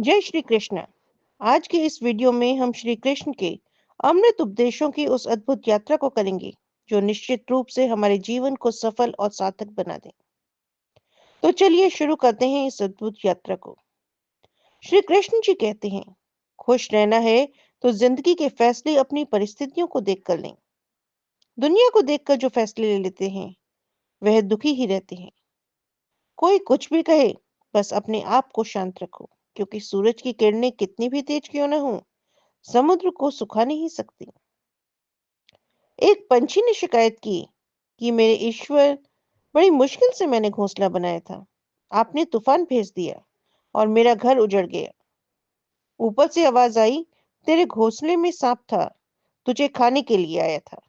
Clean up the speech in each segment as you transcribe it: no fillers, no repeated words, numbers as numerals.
जय श्री कृष्ण। आज के इस वीडियो में हम श्री कृष्ण के अमृत उपदेशों की उस अद्भुत यात्रा को करेंगे जो निश्चित रूप से हमारे जीवन को सफल और सार्थक बना दे। तो चलिए शुरू करते हैं इस अद्भुत यात्रा को। श्री कृष्ण जी कहते हैं, खुश रहना है तो जिंदगी के फैसले अपनी परिस्थितियों को देखकर लें। दुनिया को देखकर जो फैसले ले लेते हैं वह दुखी ही रहते हैं। कोई कुछ भी कहे, बस अपने आप को शांत रखो, क्योंकि सूरज की किरणें कितनी भी तेज क्यों न हो, समुद्र को सुखा नहीं सकती। एक पंछी ने शिकायत की कि मेरे ईश्वर, बड़ी मुश्किल से मैंने घोंसला बनाया था, आपने तूफान भेज दिया और मेरा घर उजड़ गया। ऊपर से आवाज आई, तेरे घोंसले में सांप था, तुझे खाने के लिए आया था,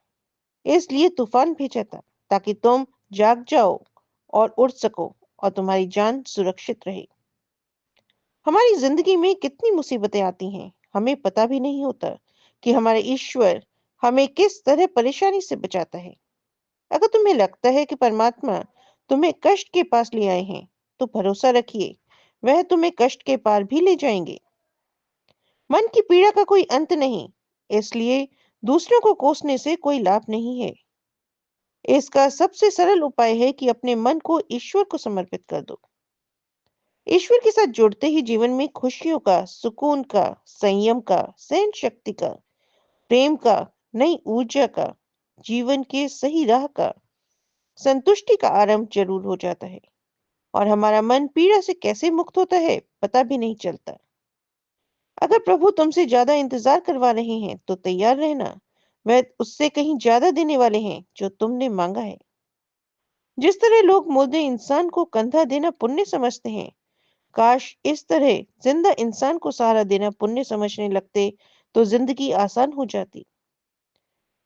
इसलिए तूफान भेजा था ताकि तुम जाग जाओ और उड़ सको और तुम्हारी जान सुरक्षित रहे। हमारी जिंदगी में कितनी मुसीबतें आती हैं, हमें पता भी नहीं होता कि हमारे ईश्वर हमें किस तरह परेशानी से बचाता है। अगर तुम्हें लगता है कि परमात्मा तुम्हें कष्ट के पास ले आए हैं, तो भरोसा रखिए, वह तुम्हें कष्ट के पार भी ले जाएंगे। मन की पीड़ा का कोई अंत नहीं, इसलिए दूसरों को कोसने से कोई लाभ नहीं है। इसका सबसे सरल उपाय है कि अपने मन को ईश्वर को समर्पित कर दो। ईश्वर के साथ जुड़ते ही जीवन में खुशियों का, सुकून का, संयम का, सहन शक्ति का, प्रेम का, नई ऊर्जा का, जीवन के सही राह का, संतुष्टि का आरंभ जरूर हो जाता है और हमारा मन पीड़ा से कैसे मुक्त होता है पता भी नहीं चलता। अगर प्रभु तुमसे ज्यादा इंतजार करवा रहे हैं तो तैयार रहना, वह उससे कहीं ज्यादा देने वाले हैं जो तुमने मांगा है। जिस तरह लोग मुर्दे इंसान को कंधा देना पुण्य समझते हैं, काश इस तरह जिंदा इंसान को सहारा देना पुण्य समझने लगते तो जिंदगी आसान हो जाती।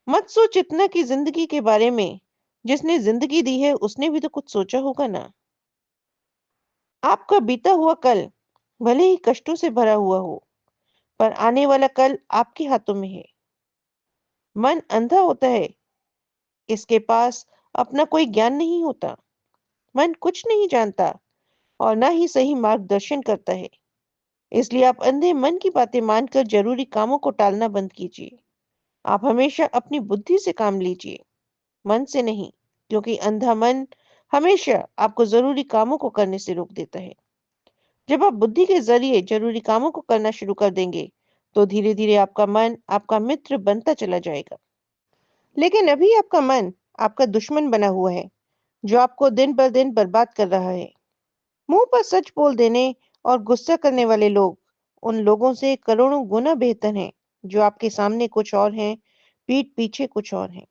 मत सोच इतना कि जिंदगी के बारे में, जिसने जिंदगी दी है उसने भी तो कुछ सोचा होगा ना। आपका बीता हुआ कल भले ही कष्टों से भरा हुआ हो, पर आने वाला कल आपके हाथों में है। मन अंधा होता है, इसके पास अपना कोई ज्ञान नहीं होता। मन कुछ नहीं जानता और ना ही सही मार्गदर्शन करता है। इसलिए आप अंधे मन की बातें मानकर जरूरी कामों को टालना बंद कीजिए। आप हमेशा अपनी बुद्धि से काम लीजिए, मन से नहीं, क्योंकि अंधा मन हमेशा आपको जरूरी कामों को करने से रोक देता है। जब आप बुद्धि के जरिए जरूरी कामों को करना शुरू कर देंगे, तो धीरे धीरे आपका मन आपका मित्र बनता चला जाएगा। लेकिन अभी आपका मन आपका दुश्मन बना हुआ है, जो आपको दिन पर दिन बर्बाद कर रहा है। मुंह पर सच बोल देने और गुस्सा करने वाले लोग उन लोगों से करोड़ों गुना बेहतर हैं, जो आपके सामने कुछ और हैं, पीठ पीछे कुछ और हैं।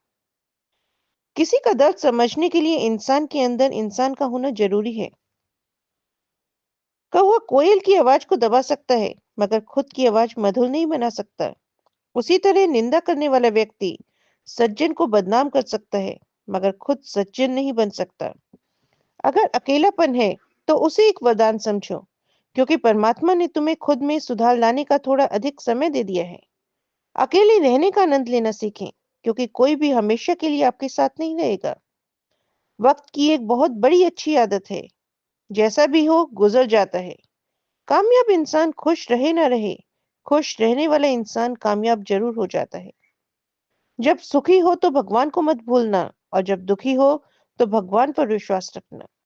किसी का दर्द समझने के लिए इंसान के अंदर इंसान का होना जरूरी है। कौवा कोयल की आवाज को दबा सकता है, मगर खुद की आवाज मधुर नहीं बना सकता। उसी तरह निंदा करने वाला व्यक्ति सज्जन को बदनाम कर सकता है, मगर खुद सज्जन नहीं बन सकता। अगर अकेलापन है तो उसे एक वरदान समझो, क्योंकि परमात्मा ने तुम्हें खुद में सुधार लाने का थोड़ा अधिक समय दे दिया है। अकेले रहने का आनंद लेना सीखें, क्योंकि कोई भी हमेशा के लिए आपके साथ नहीं रहेगा। वक्त की एक बहुत बड़ी अच्छी आदत है, जैसा भी हो गुजर जाता है। कामयाब इंसान खुश रहे ना रहे, खुश रहने वाला इंसान कामयाब जरूर हो जाता है। जब सुखी हो तो भगवान को मत भूलना, और जब दुखी हो तो भगवान पर विश्वास रखना।